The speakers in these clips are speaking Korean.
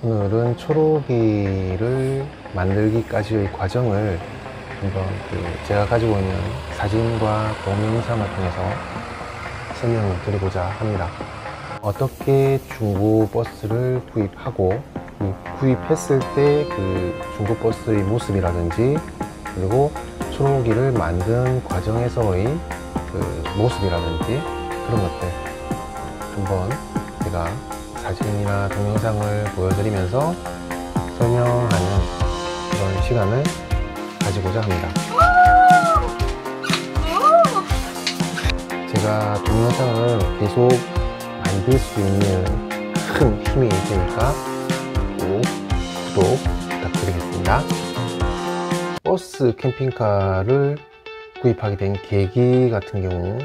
오늘은 초록이를 만들기까지의 과정을 한번 제가 가지고 있는 사진과 동영상을 통해서 설명을 드리고자 합니다. 어떻게 중고 버스를 구입하고 구입했을 때 그 중고 버스의 모습이라든지, 그리고 초록이를 만든 과정에서의 그 모습이라든지 그런 것들 한번 제가 사진이나 동영상을 보여드리면서 설명하는 그런 시간을 가지고자 합니다. 제가 동영상을 계속 만들 수 있는 큰 힘이 되니까 꼭 구독 부탁드리겠습니다. 버스 캠핑카를 구입하게 된 계기 같은 경우,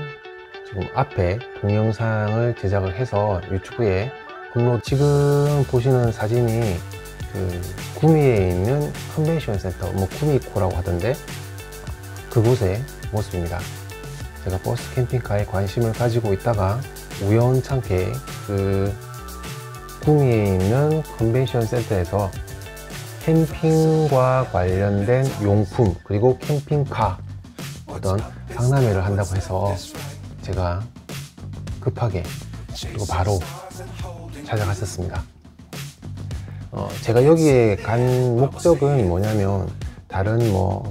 지금 앞에 동영상을 제작을 해서 유튜브에 업로드, 지금 보시는 사진이 그 구미에 있는 컨벤션 센터, 구미코라고 하던데 그곳의 모습입니다. 제가 버스 캠핑카에 관심을 가지고 있다가 우연찮게 그 구미에 있는 컨벤션 센터에서 캠핑과 관련된 용품 그리고 캠핑카 어떤 박람회를 한다고 해서 제가 급하게 그리고 바로 찾아갔었습니다. 제가 여기에 간 목적은 뭐냐면, 다른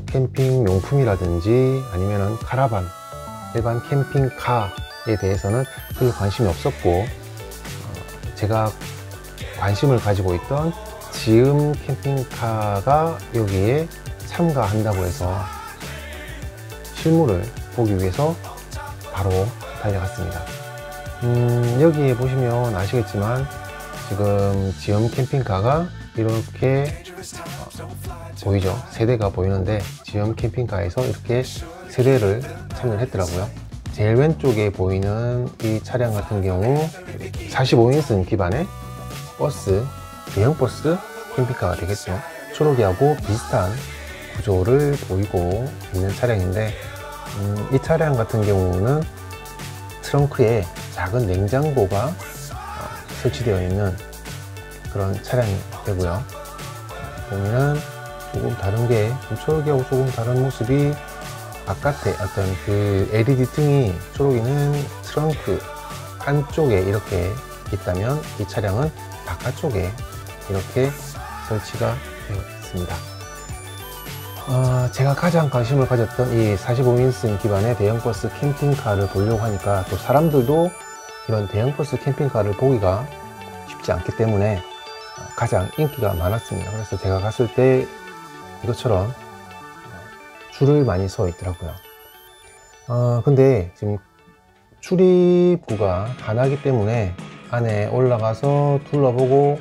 캠핑 용품이라든지 아니면은 카라반, 일반 캠핑카에 대해서는 별 관심이 없었고, 제가 관심을 가지고 있던 지음 캠핑카가 여기에 참가한다고 해서 실물을 보기 위해서 바로 달려갔습니다. 여기에 보시면 아시겠지만 지금 지음 캠핑카가 이렇게 보이죠? 세대가 보이는데 지음 캠핑카에서 이렇게 세대를 참여를 했더라고요. 제일 왼쪽에 보이는 이 차량 같은 경우 45인승 기반의 버스, 대형 버스 캠핑카가 되겠죠. 초록이하고 비슷한 구조를 보이고 있는 차량인데, 이 차량 같은 경우는 트렁크에 작은 냉장고가 설치되어 있는 그런 차량이 되고요. 보면은 조금 다른 게, 초록이하고 조금 다른 모습이, 바깥에 어떤 그 LED 등이 초록이는 트렁크 안쪽에 이렇게 있다면 이 차량은 바깥쪽에 이렇게 설치가 되어 있습니다. 제가 가장 관심을 가졌던 이 45인승 기반의 대형버스 캠핑카를 보려고 하니까, 또 사람들도 이런 대형버스 캠핑카를 보기가 쉽지 않기 때문에 가장 인기가 많았습니다. 그래서 제가 갔을 때 이것처럼 줄을 많이 서 있더라고요. 근데 지금 출입구가 하나이기 때문에 안에 올라가서 둘러보고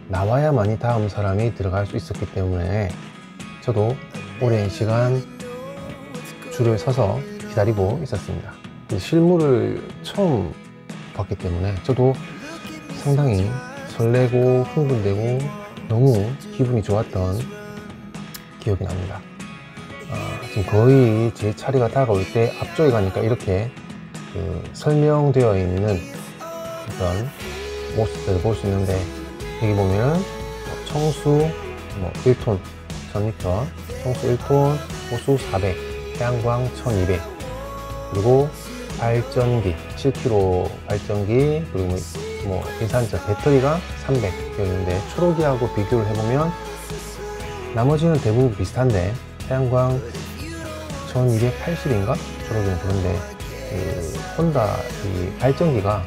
나와야만이 다음 사람이 들어갈 수 있었기 때문에 저도 오랜 시간 줄을 서서 기다리고 있었습니다. 실물을 처음 봤기 때문에 저도 상당히 설레고 흥분되고 너무 기분이 좋았던 기억이 납니다. 지금 거의 제 차례가 다가올 때 앞쪽에 가니까 이렇게 설명되어 있는 어떤 모습들을 볼 수 있는데, 여기 보면은 청수 1톤 1000리터, 청수 1톤, 호수 400, 태양광 1200, 그리고 발전기 7kg 발전기, 그리고 일산적 배터리가 300 되어 있는데, 초록이하고 비교를 해보면 나머지는 대부분 비슷한데, 태양광 1280인가? 초록이는. 그런데 혼다 이 발전기가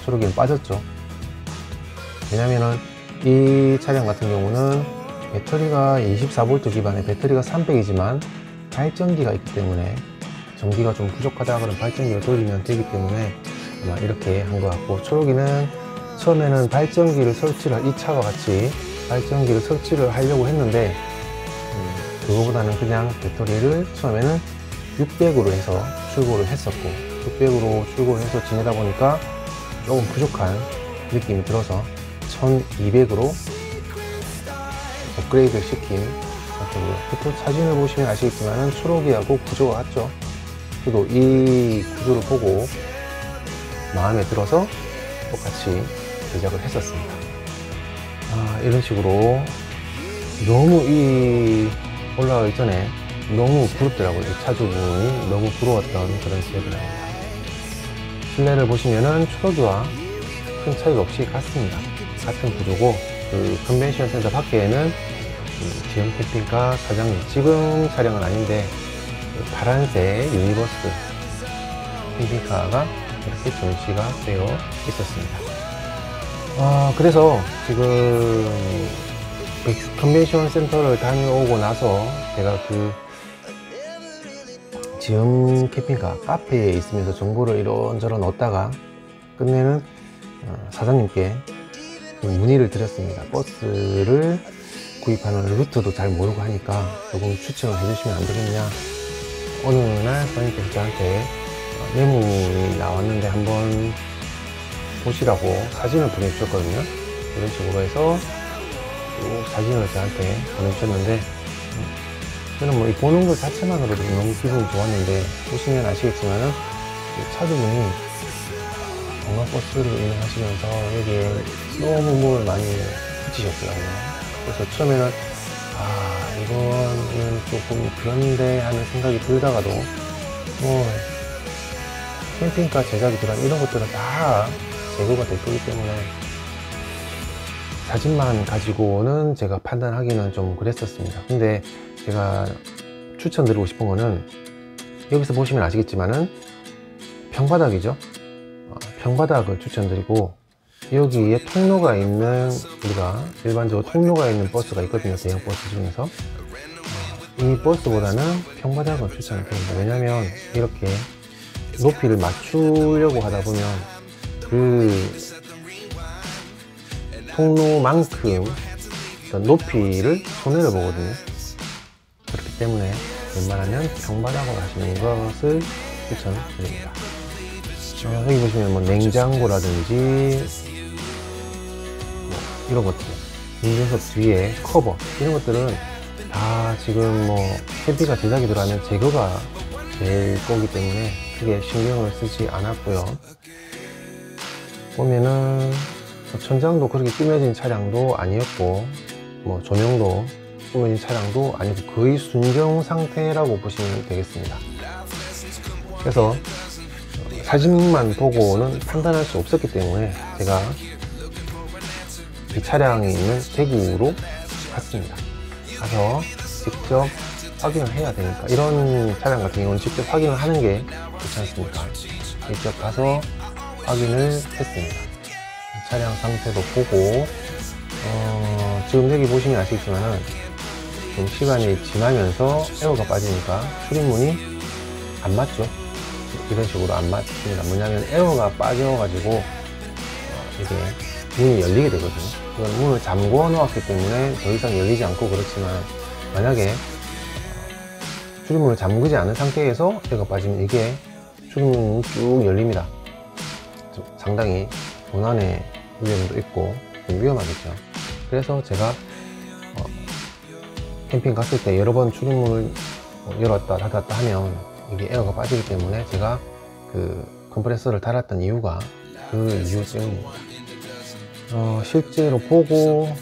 초록이는 빠졌죠. 왜냐면은 이 차량 같은 경우는 배터리가 24V 기반의 배터리가 300이지만 발전기가 있기 때문에 전기가 좀 부족하다 그러면 발전기를 돌리면 되기 때문에 아마 이렇게 한 것 같고, 초록이는 처음에는 발전기를 설치를, 이 차와 같이 발전기를 설치를 하려고 했는데 그거보다는 그냥 배터리를 처음에는 600으로 해서 출고를 했었고, 600으로 출고를 해서 지내다 보니까 조금 부족한 느낌이 들어서 1200으로 업그레이드 시킨 상태고요. 또 사진을 보시면 아시겠지만 초록이하고 구조가 같죠. 저도 이 구조를 보고 마음에 들어서 똑같이 제작을 했었습니다. 이런 식으로 너무 올라가기 전에 너무 부럽더라고요. 이 차주분이 너무 부러웠던 그런 기억이 납니다. 실내를 보시면은 초록이와 큰 차이가 없이 같습니다. 같은 구조고, 그 컨벤션 센터 밖에는 지금 캠핑카 사장님, 지금 차량은 아닌데 파란색 유니버스 캠핑카가 이렇게 전시가 되어 있었습니다. 그래서 지금 컨벤션 센터를 다녀오고 나서 제가 그 지음 캠핑카 카페에 있으면서 정보를 이런저런 얻다가 끝내는 사장님께 문의를 드렸습니다. 버스를 구입하는 루트도 잘 모르고 하니까 조금 추천을 해주시면 안 되겠냐. 어느 날 사장님께서 저한테 매물이 나왔는데 한번 보시라고 사진을 보내주셨거든요. 이런 식으로 해서 쭉 사진을 저한테 보내주셨는데, 저는 뭐 이 보는 것 자체만으로도 너무 기분이 좋았는데, 보시면 아시겠지만은 차주분이 관광버스를 운행하시면서 여기에 너무 몸을 많이 붙이셨더라고요. 그래서 처음에는 이거는 조금 그런데 하는 생각이 들다가도 캠핑카 제작이 들어간 이런 것들은 다 제거가 될 거기 때문에 사진만 가지고는 제가 판단하기는 좀 그랬었습니다. 근데 제가 추천드리고 싶은 거는, 여기서 보시면 아시겠지만은 평바닥이죠. 평바닥을 추천드리고, 여기에 통로가 있는, 우리가 일반적으로 통로가 있는 버스가 있거든요. 대형 버스 중에서 이 버스보다는 평바닥을 추천을 드립니다. 왜냐면 이렇게 높이를 맞추려고 하다 보면 그 통로만큼 높이를 손해를 보거든요. 그렇기 때문에 웬만하면 평바닥으로 하시는 것을 추천드립니다. 여기 보시면 뭐 냉장고라든지 이런 것들, 운전석 뒤에 커버, 이런 것들은 다 지금 뭐 캠핑카 제작이 들어가면 제거가 될 거기 때문에 크게 신경을 쓰지 않았고요. 보면은 천장도 그렇게 꾸며진 차량도 아니었고, 뭐 조명도 꾸며진 차량도 아니고 거의 순정 상태라고 보시면 되겠습니다. 그래서 사진만 보고는 판단할 수 없었기 때문에 제가 이 차량이 있는 대구로 갔습니다. 가서 직접 확인을 해야 되니까, 이런 차량 같은 경우는 직접 확인을 하는 게 좋지 않습니까? 직접 가서 확인을 했습니다. 차량 상태도 보고, 지금 여기 보시면 아시겠지만은 좀 시간이 지나면서 에어가 빠지니까 출입문이 안 맞죠? 이런 식으로 안 맞습니다. 뭐냐면 에어가 빠져가지고 이게 문이 열리게 되거든요. 이건 문을 잠궈 놓았기 때문에 더 이상 열리지 않고 그렇지만, 만약에 출입문을 잠그지 않은 상태에서 에어가 빠지면 이게 출입문이 쭉 열립니다. 상당히 도난의 위험도 있고 좀 위험하겠죠. 그래서 제가 캠핑 갔을 때 여러 번 출입문을 열었다 닫았다 하면 이게 에어가 빠지기 때문에 제가 그 컴프레서를 달았던 이유가 그 이유 때문입니다. 실제로 보고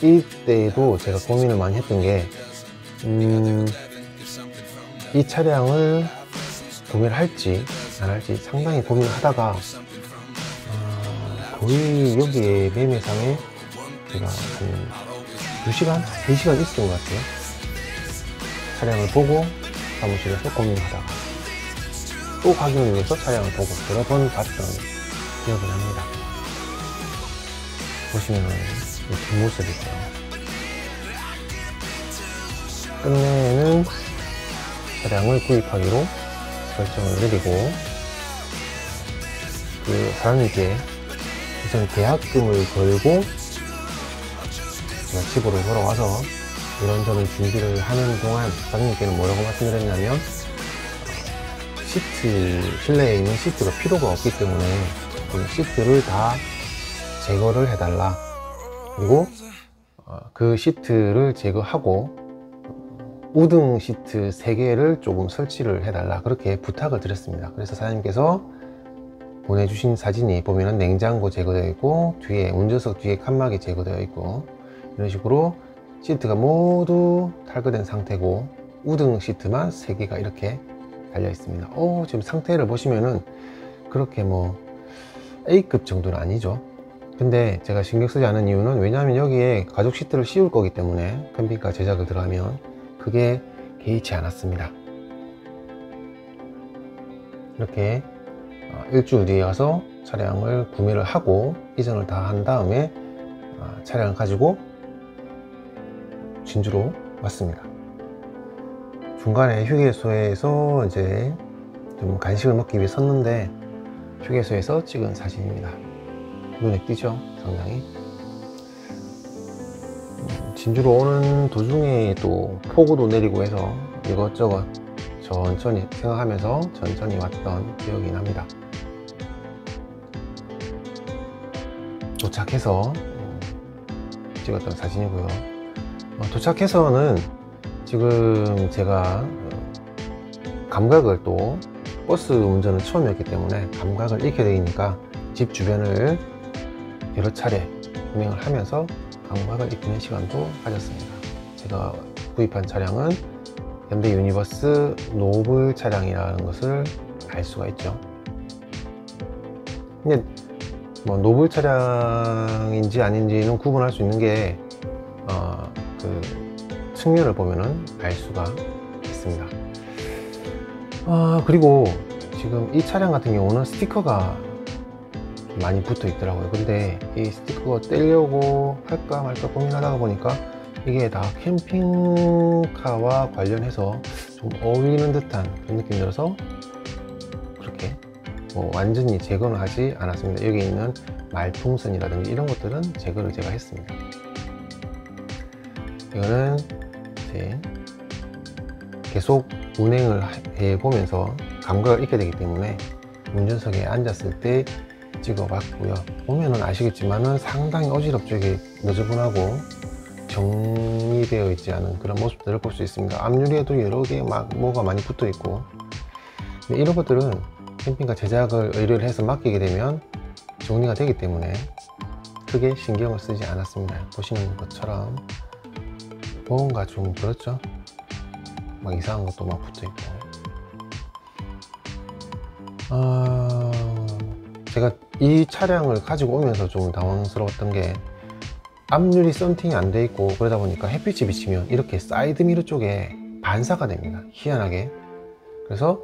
이때도 제가 고민을 많이 했던 게, 이 차량을 구매를 할지 안 할지 상당히 고민을 하다가 거의 여기에 매매상에 제가 한 2시간? 3시간 있었던 것 같아요. 차량을 보고 사무실에서 고민을 하다가 또 확인을 위해서 차량을 보고 여러 번 봤던 기억이 납니다. 보시면은 이 뒷모습이죠. 끝내는 차량을 구입하기로 결정을 내리고, 그 사장님께 우선 계약금을 걸고 제가 집으로 돌아와서 이런저런 준비를 하는 동안 사장님께는 뭐라고 말씀드렸냐면, 실내에 있는 시트가 필요가 없기 때문에 그 시트를 다 제거를 해달라. 그리고 그 시트를 제거하고 우등 시트 3개를 조금 설치를 해달라, 그렇게 부탁을 드렸습니다. 그래서 사장님께서 보내주신 사진이 보면은 냉장고 제거되어 있고, 뒤에 운전석 뒤에 칸막이 제거되어 있고, 이런 식으로 시트가 모두 탈거된 상태고 우등 시트만 3개가 이렇게 달려 있습니다. 지금 상태를 보시면은 그렇게 뭐 A급 정도는 아니죠. 근데 제가 신경 쓰지 않은 이유는 왜냐하면 여기에 가죽 시트를 씌울 거기 때문에 캠핑카 제작을 들어가면 그게 개의치 않았습니다. 이렇게 일주일 뒤에 가서 차량을 구매를 하고 이전을 다 한 다음에 차량을 가지고 진주로 왔습니다. 중간에 휴게소에서 이제 좀 간식을 먹기 위해 섰는데 휴게소에서 찍은 사진입니다. 눈에 띄죠? 상당히. 진주로 오는 도중에 또 폭우도 내리고 해서 이것저것 천천히 생각하면서 천천히 왔던 기억이 납니다. 도착해서 찍었던 사진이고요. 도착해서는 지금 제가 감각을 또 버스 운전은 처음이었기 때문에 감각을 잃게 되니까 집 주변을 여러 차례 운행을 하면서 감각을 익히는 시간도 가졌습니다. 제가 구입한 차량은 현대 유니버스 노블 차량이라는 것을 알 수가 있죠. 근데 뭐 노블 차량인지 아닌지는 구분할 수 있는 게 그 측면을 보면은 알 수가 있습니다. 그리고 지금 이 차량 같은 경우는 스티커가 많이 붙어 있더라고요. 근데 이 스티커 떼려고 할까 말까 고민하다가 보니까 이게 다 캠핑카와 관련해서 좀 어울리는 듯한 그런 느낌이 들어서 그렇게 뭐 완전히 제거는 하지 않았습니다. 여기 있는 말풍선이라든지 이런 것들은 제거를 제가 했습니다. 이거는 이제 계속 운행을 해보면서 감각을 잃게 되기 때문에 운전석에 앉았을 때 찍어봤고요. 보면은 아시겠지만은 상당히 어지럽죠. 이게 너저분하고 정리되어 있지 않은 그런 모습들을 볼 수 있습니다. 앞유리에도 여러 개 막 뭐가 많이 붙어 있고, 근데 이런 것들은 캠핑카 제작을 의뢰를 해서 맡기게 되면 정리가 되기 때문에 크게 신경을 쓰지 않았습니다. 보시는 것처럼 뭔가 좀 그렇죠. 막 이상한 것도 막 붙어 있고. 제가 이 차량을 가지고 오면서 좀 당황스러웠던 게 앞유리 썬팅이 안 돼 있고 그러다 보니까 햇빛이 비치면 이렇게 사이드 미러 쪽에 반사가 됩니다. 희한하게. 그래서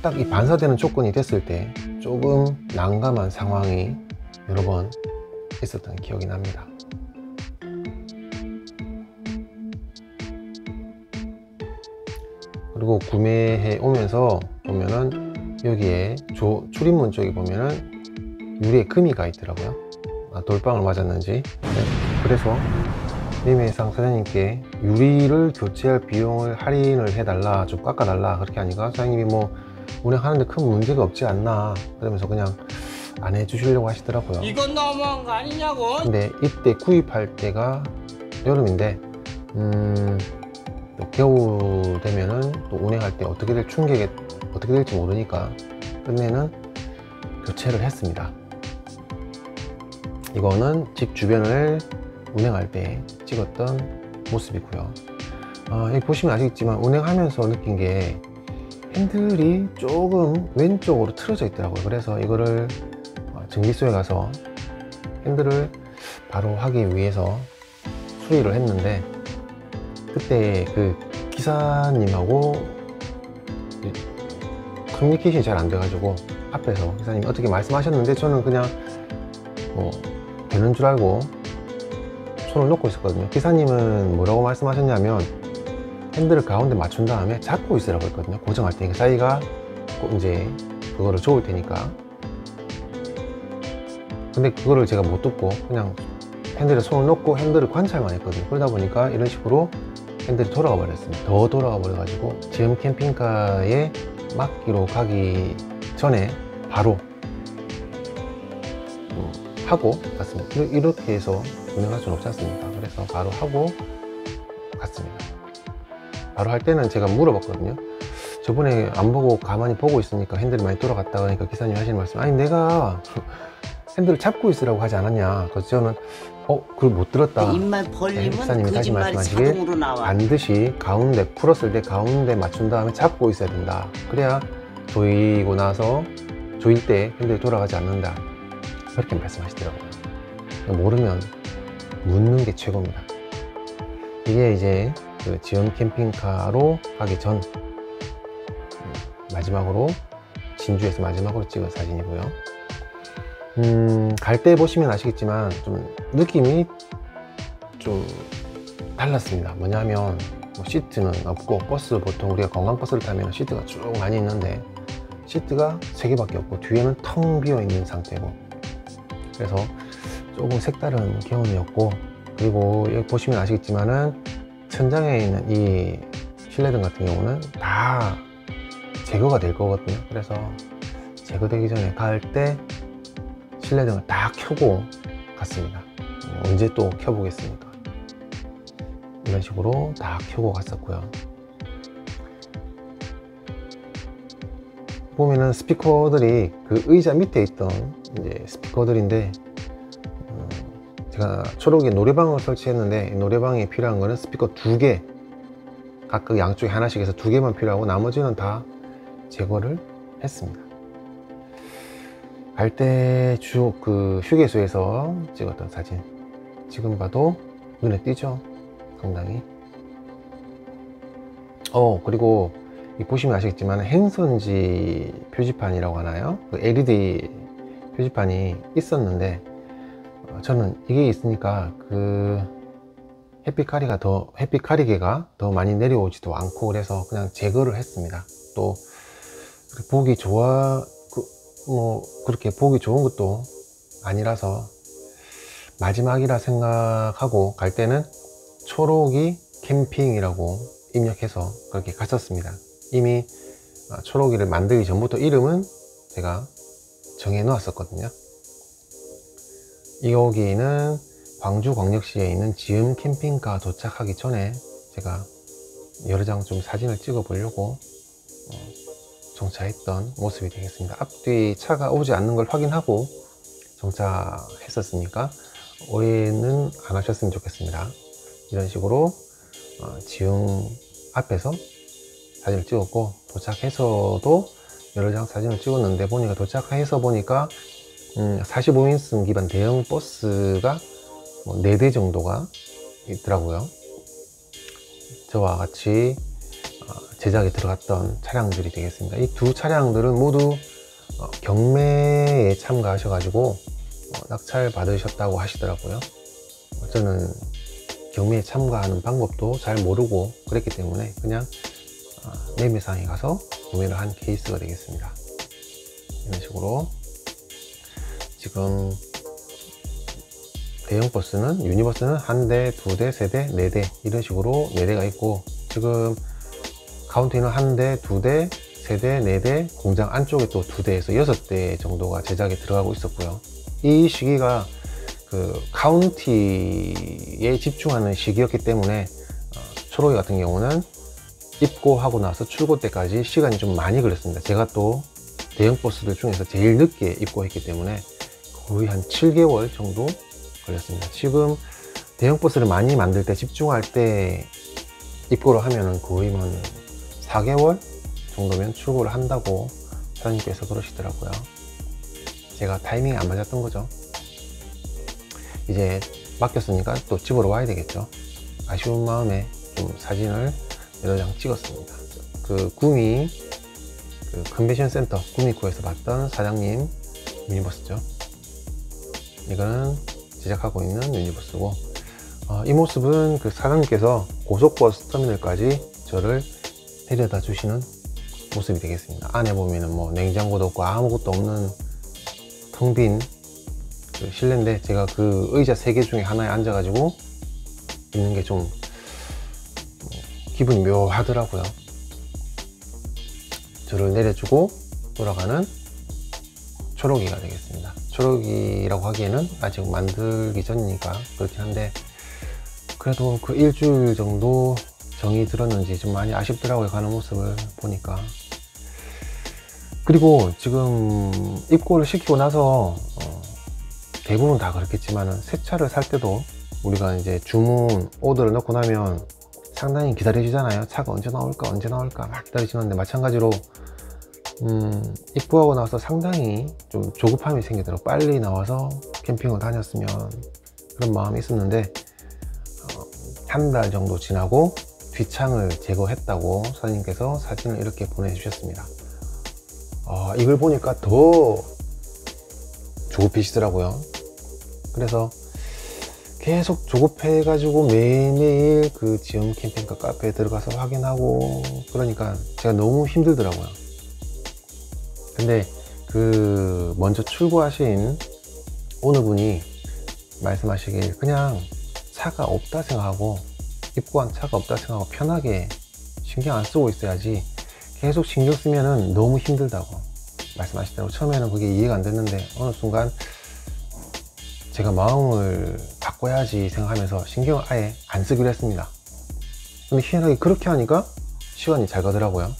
딱 이 반사되는 조건이 됐을 때 조금 난감한 상황이 여러 번 있었던 기억이 납니다. 그리고 구매해 오면서 보면은 여기에 출입문 쪽에 보면은 유리에 금이 가 있더라고요. 돌방을 맞았는지. 네. 그래서 매매상 사장님께 유리를 교체할 비용을 할인을 해달라, 좀 깎아달라 그렇게 하니까 사장님이 뭐 운행하는데 큰 문제가 없지 않나 그러면서 그냥 안 해주시려고 하시더라고요. 이건 너무한 거 아니냐고. 근데 이때 구입할 때가 여름인데 또 겨울 되면은 또 운행할 때 어떻게 될 충격이 어떻게 될지 모르니까 끝내는 교체를 했습니다. 이거는 집 주변을 운행할 때 찍었던 모습이고요. 여기 보시면 아시겠지만 운행하면서 느낀 게 핸들이 조금 왼쪽으로 틀어져 있더라고요. 그래서 이거를 정비소에 가서 핸들을 바로 하기 위해서 수리를 했는데 그때 그 기사님하고 커뮤니케이션이 잘 안 돼가지고 앞에서 기사님이 어떻게 말씀하셨는데 저는 그냥 뭐 되는 줄 알고 손을 놓고 있었거든요. 기사님은 뭐라고 말씀하셨냐면 핸들을 가운데 맞춘 다음에 잡고 있으라고 했거든요. 고정할 테니까 자기가 이제 그거를 줘올 테니까. 근데 그거를 제가 못 듣고 그냥 핸들에 손을 놓고 핸들을 관찰만 했거든요. 그러다 보니까 이런 식으로 핸들이 돌아가 버렸습니다. 더 돌아가 버려 가지고 지금 캠핑카에 맡기로 가기 전에 바로 하고 갔습니다. 이렇게 해서 운행할 수는 없지 않습니까? 그래서 바로 하고 갔습니다. 바로 할 때는 제가 물어봤거든요. 저번에 안 보고 가만히 보고 있으니까 핸들이 많이 돌아갔다 그러니까 기사님 하시는 말씀, 아니 내가 핸들을 잡고 있으라고 하지 않았냐. 그래서 저는 그걸 못 들었다. 입만 벌리면 집사님이 다시 거짓말이 말씀하시길 자동으로 나와. 반드시 가운데 풀었을 때 가운데 맞춘 다음에 잡고 있어야 된다. 그래야 조이고 나서 조일 때 핸들이 돌아가지 않는다. 그렇게 말씀하시더라고요. 모르면 묻는 게 최고입니다. 이게 이제 그 지연 캠핑카로 가기 전 마지막으로 진주에서 마지막으로 찍은 사진이고요. 갈 때 보시면 아시겠지만 좀 느낌이 좀 달랐습니다. 뭐냐면 뭐 시트는 없고, 버스 보통 우리가 관광버스를 타면 시트가 쭉 많이 있는데 시트가 3개밖에 없고 뒤에는 텅 비어 있는 상태고, 그래서 조금 색다른 경험이었고, 그리고 여기 보시면 아시겠지만은 천장에 있는 이 실내등 같은 경우는 다 제거가 될 거거든요. 그래서 제거되기 전에 갈 때 실내등을 다 켜고 갔습니다. 언제 또 켜보겠습니까? 이런 식으로 다 켜고 갔었고요. 보면은 스피커들이 그 의자 밑에 있던 이제 스피커들인데, 제가 초록이 노래방을 설치했는데 노래방에 필요한 거는 스피커 2개, 각각 양쪽에 하나씩 해서 2개만 필요하고 나머지는 다 제거를 했습니다. 갈 때 그 휴게소에서 찍었던 사진, 지금 봐도 눈에 띄죠? 상당히. 그리고 보시면 아시겠지만 행선지 표지판이라고 하나요? 그 LED 표지판이 있었는데, 저는 이게 있으니까 그 햇빛 가리개가 더 많이 내려오지도 않고, 그래서 그냥 제거를 했습니다. 또 보기 그렇게 보기 좋은 것도 아니라서 마지막이라 생각하고 갈 때는 초록이 캠핑이라고 입력해서 그렇게 갔었습니다. 이미 초록이를 만들기 전부터 이름은 제가 정해 놓았었거든요. 여기는 광주광역시에 있는 지음 캠핑카 도착하기 전에 제가 여러 장 좀 사진을 찍어 보려고 정차했던 모습이 되겠습니다. 앞뒤 차가 오지 않는 걸 확인하고 정차했었으니까 오해는 안 하셨으면 좋겠습니다. 이런 식으로 지음 앞에서 사진을 찍었고, 도착해서도 여러 장 사진을 찍었는데 도착해서 보니까 45인승 기반 대형 버스가 4대 정도가 있더라고요. 저와 같이 제작에 들어갔던 차량들이 되겠습니다. 이 두 차량들은 모두 경매에 참가하셔가지고 낙찰 받으셨다고 하시더라고요. 저는 경매에 참가하는 방법도 잘 모르고 그랬기 때문에 그냥 매매상에 가서 구매를 한 케이스가 되겠습니다. 이런 식으로 지금 대형 버스는, 유니버스는 1대, 2대, 3대, 4대 이런 식으로 4대가 있고, 지금 카운티는 1대, 2대, 3대, 4대, 공장 안쪽에 또 2대에서 6대 정도가 제작에 들어가고 있었고요. 이 시기가 그 카운티에 집중하는 시기였기 때문에 초록이 같은 경우는 입고하고 나서 출고 때까지 시간이 좀 많이 걸렸습니다. 제가 또 대형 버스들 중에서 제일 늦게 입고했기 때문에 거의 한 7개월 정도 걸렸습니다. 지금 대형 버스를 많이 만들 때, 집중할 때 입고를 하면은 거의 4개월 정도면 출고를 한다고 사장님께서 그러시더라고요. 제가 타이밍이 안 맞았던 거죠. 이제 맡겼으니까 또 집으로 와야 되겠죠. 아쉬운 마음에 좀 사진을 여러 장 찍었습니다. 그 구미 그 컨벤션 센터 구미구에서 봤던 사장님 유니버스죠. 이거는 제작하고 있는 유니버스고, 이 모습은 그 사장님께서 고속버스 터미널까지 저를 데려다 주시는 모습이 되겠습니다. 안에 보면은 냉장고도 없고 아무것도 없는 텅 빈 그 실내인데, 제가 그 의자 3개 중에 하나에 앉아가지고 있는 게 좀 기분이 묘하더라고요. 저를 내려주고 돌아가는 초록이가 되겠습니다. 초록이라고 하기에는 아직 만들기 전이니까 그렇긴 한데, 그래도 그 일주일 정도 정이 들었는지 좀 많이 아쉽더라고요. 가는 모습을 보니까. 그리고 지금 입고를 시키고 나서 대부분 다 그렇겠지만은 새 차를 살 때도 우리가 이제 주문 오더를 넣고 나면 상당히 기다려지잖아요. 차가 언제 나올까 막 기다리시는데, 마찬가지로 입고하고 나서 상당히 좀 조급함이 생기더라고요. 빨리 나와서 캠핑을 다녔으면, 그런 마음이 있었는데, 한 달 정도 지나고 뒷창을 제거했다고 사장님께서 사진을 이렇게 보내주셨습니다. 이걸 보니까 더 조급해지더라고요. 그래서 계속 조급해가지고 매일매일 그 지엄 캠핑카 카페에 들어가서 확인하고, 그러니까 제가 너무 힘들더라고요. 근데 그 먼저 출고하신 오너분이 말씀하시길, 그냥 차가 없다 생각하고, 입고한 차가 없다 생각하고 편하게 신경 안 쓰고 있어야지, 계속 신경 쓰면은 너무 힘들다고 말씀하시더라고요. 처음에는 그게 이해가 안 됐는데, 어느 순간 제가 마음을 바꿔야지 생각하면서 신경을 아예 안 쓰기로 했습니다. 근데 희한하게 그렇게 하니까 시간이 잘 가더라고요.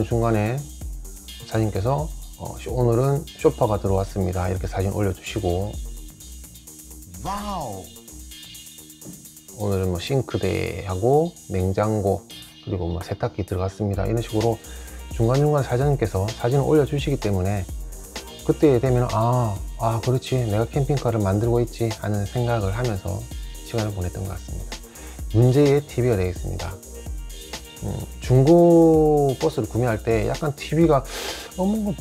중간에 사장님께서 오늘은 쇼파가 들어왔습니다, 이렇게 사진 올려주시고, 와우. 오늘은 뭐 싱크대하고 냉장고 그리고 뭐 세탁기 들어갔습니다, 이런 식으로 중간중간 사장님께서 사진을 올려주시기 때문에, 그때 되면 그렇지, 내가 캠핑카를 만들고 있지 하는 생각을 하면서 시간을 보냈던 것 같습니다. 문제의 TV가 되겠습니다. 중고 버스를 구매할 때 약간 TV가 뭔가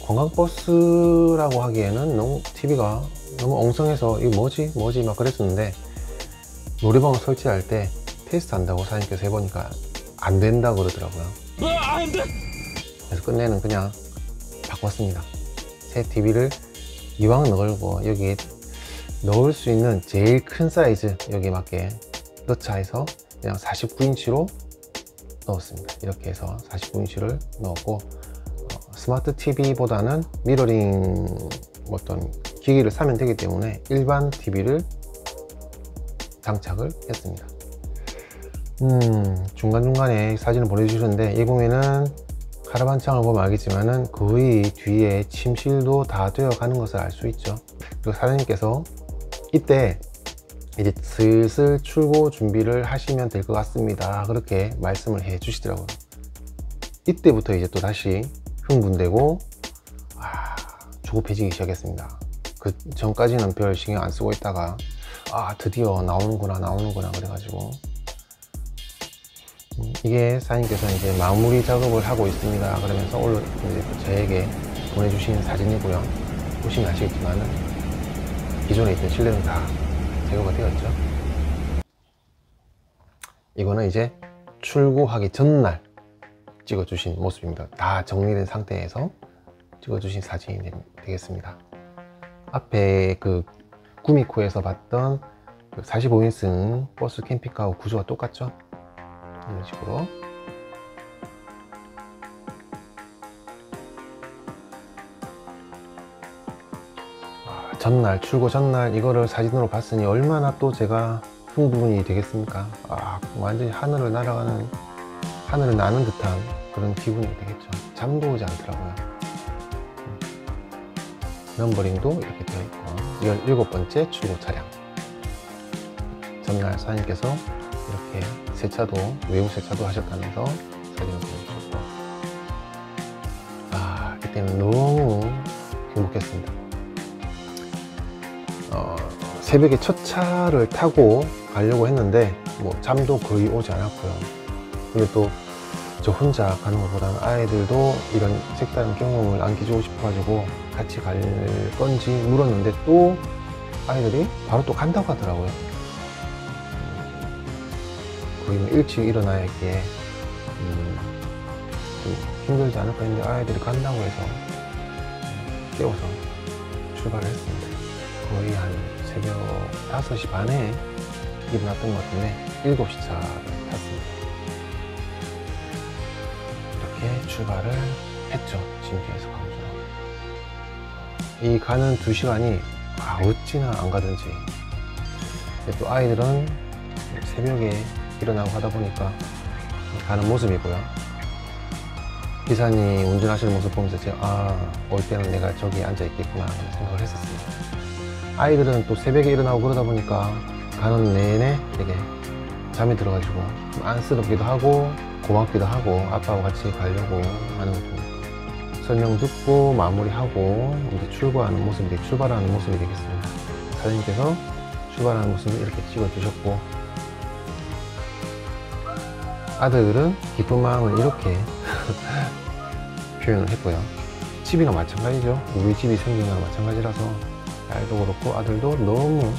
관광버스라고 하기에는 너무 TV가 너무 엉성해서 이거 뭐지 막 그랬었는데, 노래방을 설치할 때 테스트 한다고 사장님께서 해보니까 안 된다고 그러더라고요. 안 돼! 그래서 끝내는 그냥 바꿨습니다. 새 TV를 이왕 넣고 여기에 넣을 수 있는 제일 큰 사이즈, 여기에 맞게 넣자 해서 그냥 49인치로 넣었습니다. 이렇게 해서 49인치를 넣었고, 스마트 TV보다는 미러링 어떤 기기를 사면 되기 때문에 일반 TV를 장착을 했습니다. 중간중간에 사진을 보내주셨는데, 이 보면은 카라반창을 보면 알겠지만은 거의 뒤에 침실도 다 되어 가는 것을 알 수 있죠. 그리고 사장님께서 이때 이제 슬슬 출고 준비를 하시면 될 것 같습니다, 그렇게 말씀을 해 주시더라고요. 이때부터 이제 또 다시 흥분되고 조급해지기 시작했습니다. 그 전까지는 별 신경 안 쓰고 있다가 드디어 나오는구나 그래가지고, 이게 사장님께서 이제 마무리 작업을 하고 있습니다 그러면서 오늘 이제 또 저에게 보내주신 사진이고요. 보시면 아시겠지만은 기존에 있던 실내는 다 제거가 되었죠. 이거는 이제 출고하기 전날 찍어주신 모습입니다. 다 정리된 상태에서 찍어주신 사진이 되겠습니다. 앞에 그 구미코에서 봤던 45인승 버스 캠핑카하고 구조가 똑같죠? 이런 식으로. 전날, 출고 전날 이거를 사진으로 봤으니 얼마나 또 제가 흥분이 되겠습니까? 완전히 하늘을 나는 듯한 그런 기분이 되겠죠. 잠도 오지 않더라고요. 넘버링도 이렇게 되어 있고, 17번째 출고 차량. 전날 사장님께서 이렇게 세차도, 외부 세차도 하셨다면서 사진을 보내주셨고, 이때는 너무 행복했습니다. 새벽에 첫 차를 타고 가려고 했는데 뭐 잠도 거의 오지 않았고요. 근데 또 저 혼자 가는 것보다는 아이들도 이런 색다른 경험을 안겨주고 싶어가지고 같이 갈 건지 물었는데, 또 아이들이 바로 또 간다고 하더라고요. 거의 뭐 일찍 일어나야 이렇게 좀 힘들지 않을까 했는데, 아이들이 간다고 해서 깨워서 출발을 했습니다. 거의 한 새벽 5시 반에 일어났던 것 같은데 7시 차를 탔습니다. 이렇게 출발을 했죠. 진주에서 광주로. 이 가는 2시간이 어찌나 안 가든지. 또 아이들은 새벽에 일어나고 하다 보니까 가는 모습이고요. 기사님 운전하시는 모습 보면서 제가 올 때는 내가 저기 앉아 있겠구나 하는 생각을 했었어요. 아이들은 또 새벽에 일어나고 그러다 보니까 가는 내내 되게 잠이 들어가지고 좀 안쓰럽기도 하고 고맙기도 하고 아빠하고 같이 가려고 하는 것도 설명 듣고 마무리하고 이제 출발하는 모습이 되겠습니다. 사장님께서 출발하는 모습을 이렇게 찍어 주셨고, 아들은 기쁜 마음을 이렇게 표현을 했고요. 집이나 마찬가지죠. 우리 집이 생긴 거랑 마찬가지라서 딸도 그렇고 아들도 너무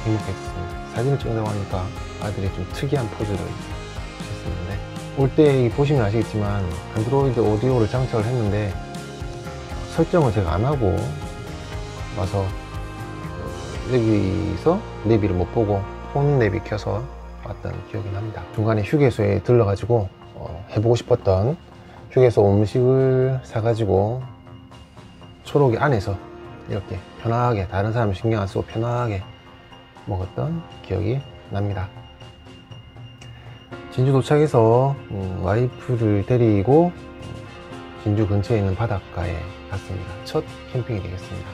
행복했습니다. 사진을 찍는다고 하니까 아들이 좀 특이한 포즈를 취했었는데, 올 때 보시면 아시겠지만 안드로이드 오디오를 장착을 했는데 설정을 제가 안 하고 와서 여기서 내비를 못 보고 폰 내비 켜서 왔던 기억이 납니다. 중간에 휴게소에 들러가지고 해보고 싶었던 휴게소 음식을 사가지고 초록이 안에서 이렇게 편하게, 다른 사람 신경 안 쓰고 편하게 먹었던 기억이 납니다. 진주 도착해서 와이프를 데리고 진주 근처에 있는 바닷가에 갔습니다. 첫 캠핑이 되겠습니다.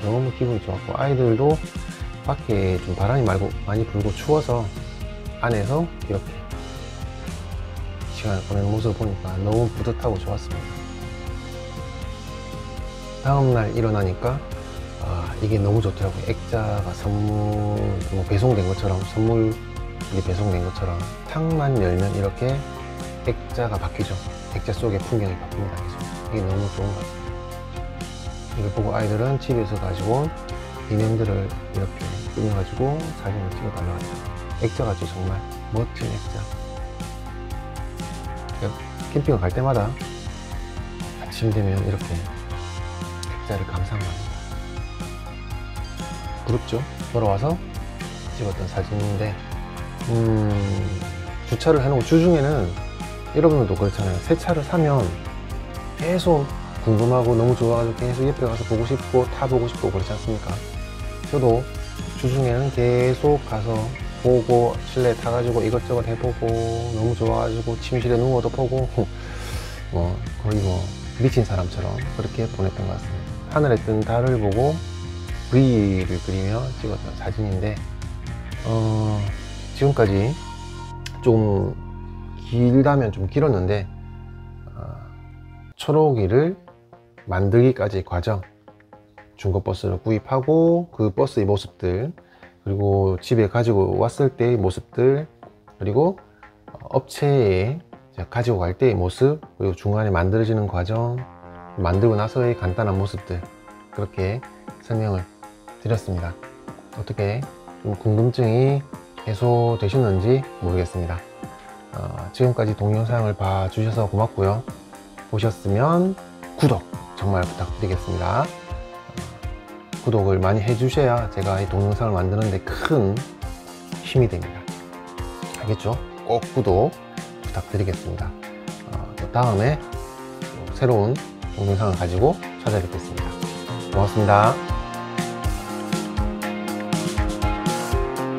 너무 기분이 좋았고, 아이들도 밖에 좀 바람이 많이 불고 추워서 안에서 이렇게 시간을 보내는 모습을 보니까 너무 뿌듯하고 좋았습니다. 다음날 일어나니까 이게 너무 좋더라고요. 액자가 선물 배송된 것처럼, 선물이 배송된 것처럼 창만 열면 이렇게 액자가 바뀌죠. 액자 속의 풍경이 바뀝니다. 계속. 이게 너무 좋은 것 같습니다. 이걸 보고 아이들은 집에서 가지고 비냉들을 이렇게 꾸며가지고 사진을 찍어달라고 했죠. 액자같이 정말 멋진 액자. 캠핑을 갈 때마다 아침 되면 이렇게 액자를 감상합니다. 부럽죠? 돌아와서 찍었던 사진인데, 주차를 해놓고 주중에는 여러분들도 그렇잖아요. 새 차를 사면 계속 궁금하고 너무 좋아가지고 계속 옆에 가서 보고 싶고 타보고 싶고 그렇지 않습니까? 저도 주중에는 계속 가서 보고 실내에 타가지고 이것저것 해보고 너무 좋아가지고 침실에 누워도 보고 거의 미친 사람처럼 그렇게 보냈던 것 같습니다. 하늘에 뜬 달을 보고 V를 그리며 찍었던 사진인데, 지금까지 좀 길다면 좀 길었는데 초록이를 만들기까지 과정, 중고버스를 구입하고 그 버스의 모습들, 그리고 집에 가지고 왔을 때의 모습들, 그리고 업체에 가지고 갈 때의 모습, 그리고 중간에 만들어지는 과정, 만들고 나서의 간단한 모습들, 그렇게 설명을 드렸습니다. 어떻게 좀 궁금증이 해소되셨는지 모르겠습니다. 지금까지 동영상을 봐주셔서 고맙고요. 보셨으면 구독 정말 부탁드리겠습니다. 구독을 많이 해주셔야 제가 이 동영상을 만드는데 큰 힘이 됩니다. 알겠죠? 꼭 구독 부탁드리겠습니다. 또 다음에 새로운 동영상을 가지고 찾아뵙겠습니다. 고맙습니다.